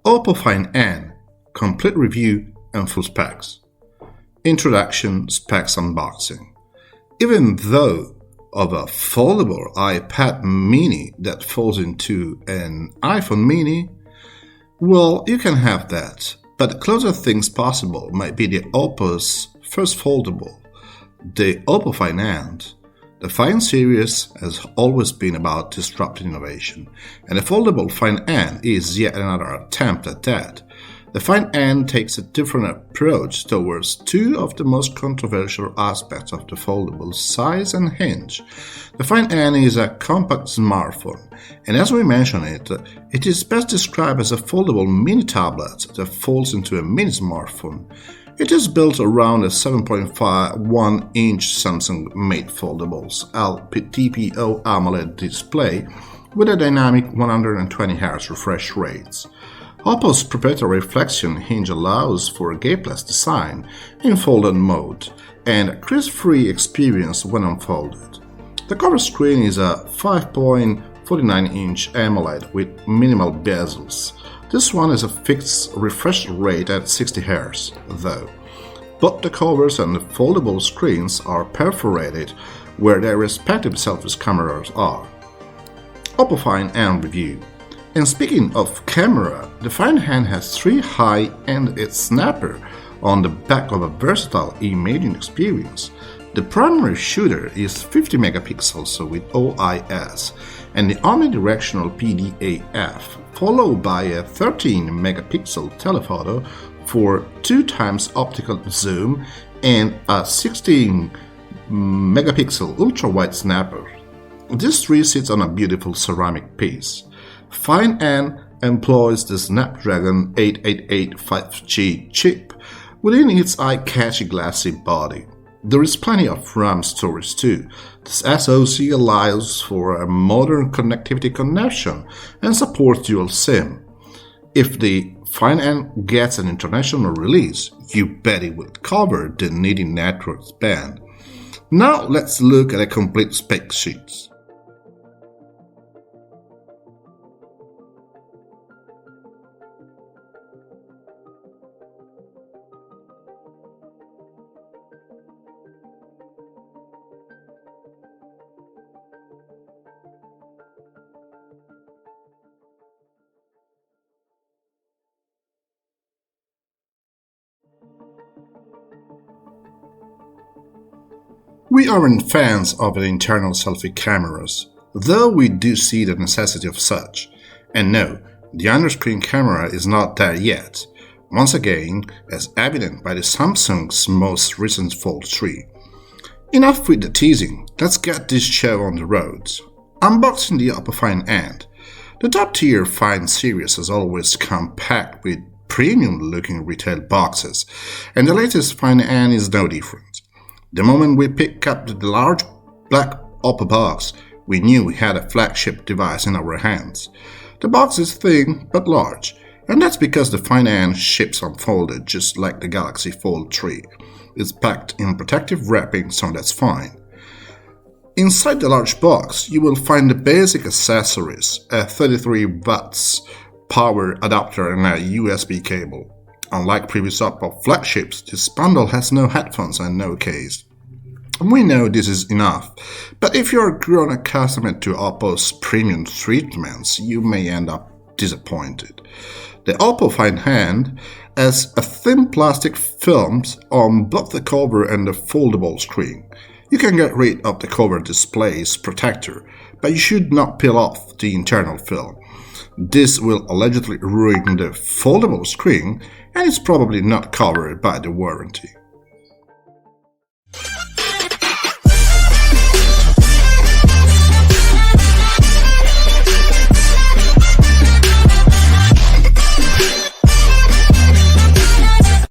Oppo Find N, complete review and full specs. Introduction, specs, unboxing. Even though of a foldable iPad mini that folds into an iPhone mini, well, you can have that, but the closer things possible might be the Oppo's first foldable, the Oppo Find N. The Find series has always been about disrupting innovation, and the foldable Find N is yet another attempt at that. The Find N takes a different approach towards two of the most controversial aspects of the foldable: size and hinge. The Find N is a compact smartphone, and as we mentioned it is best described as a foldable mini tablet that folds into a mini smartphone. It is built around a 7.51-inch Samsung-made foldables LTPO AMOLED display with a dynamic 120Hz refresh rates. Oppo's proprietary flexion hinge allows for a gapeless design in fold-on mode and a crease-free experience when unfolded. The cover screen is a 5.49-inch AMOLED with minimal bezels. This one is a fixed refresh rate at 60 Hz, though. Both the covers and the foldable screens are perforated where their respective selfie cameras are. Oppo Find N review. And speaking of camera, the Find N has 3 high-end snapper on the back of a versatile imaging experience. The primary shooter is 50 megapixels with OIS and the omnidirectional PDAF, followed by a 13 megapixel telephoto for 2x optical zoom and a 16 megapixel ultra-wide snapper. This tree sits on a beautiful ceramic piece. Find N employs the Snapdragon 888 5G chip within its eye-catchy glassy body. There is plenty of RAM storage too. This SoC allows for a modern connectivity connection and supports dual SIM. If the Find N gets an international release, you bet it will cover the needed network band. Now let's look at a complete spec sheet. We aren't fans of the internal selfie cameras, though we do see the necessity of such. And no, the under-screen camera is not there yet, once again as evident by the Samsung's most recent Fold 3. Enough with the teasing, let's get this show on the road. Unboxing the Oppo Find N. The top-tier Find series has always come packed with premium-looking retail boxes, and the latest Find N is no different. The moment we picked up the large black Oppo box, we knew we had a flagship device in our hands. The box is thin but large, and that's because the Find N ships unfolded just like the Galaxy Fold 3. It's packed in protective wrapping, so that's fine. Inside the large box, you will find the basic accessories, a 33 watts power adapter and a USB cable. Unlike previous Oppo flagships, this bundle has no headphones and no case. We know this is enough, but if you're grown accustomed to Oppo's premium treatments, you may end up disappointed. The Oppo Find N has a thin plastic film on both the cover and the foldable screen. You can get rid of the cover display's protector, but you should not peel off the internal film. This will allegedly ruin the foldable screen, and it's probably not covered by the warranty.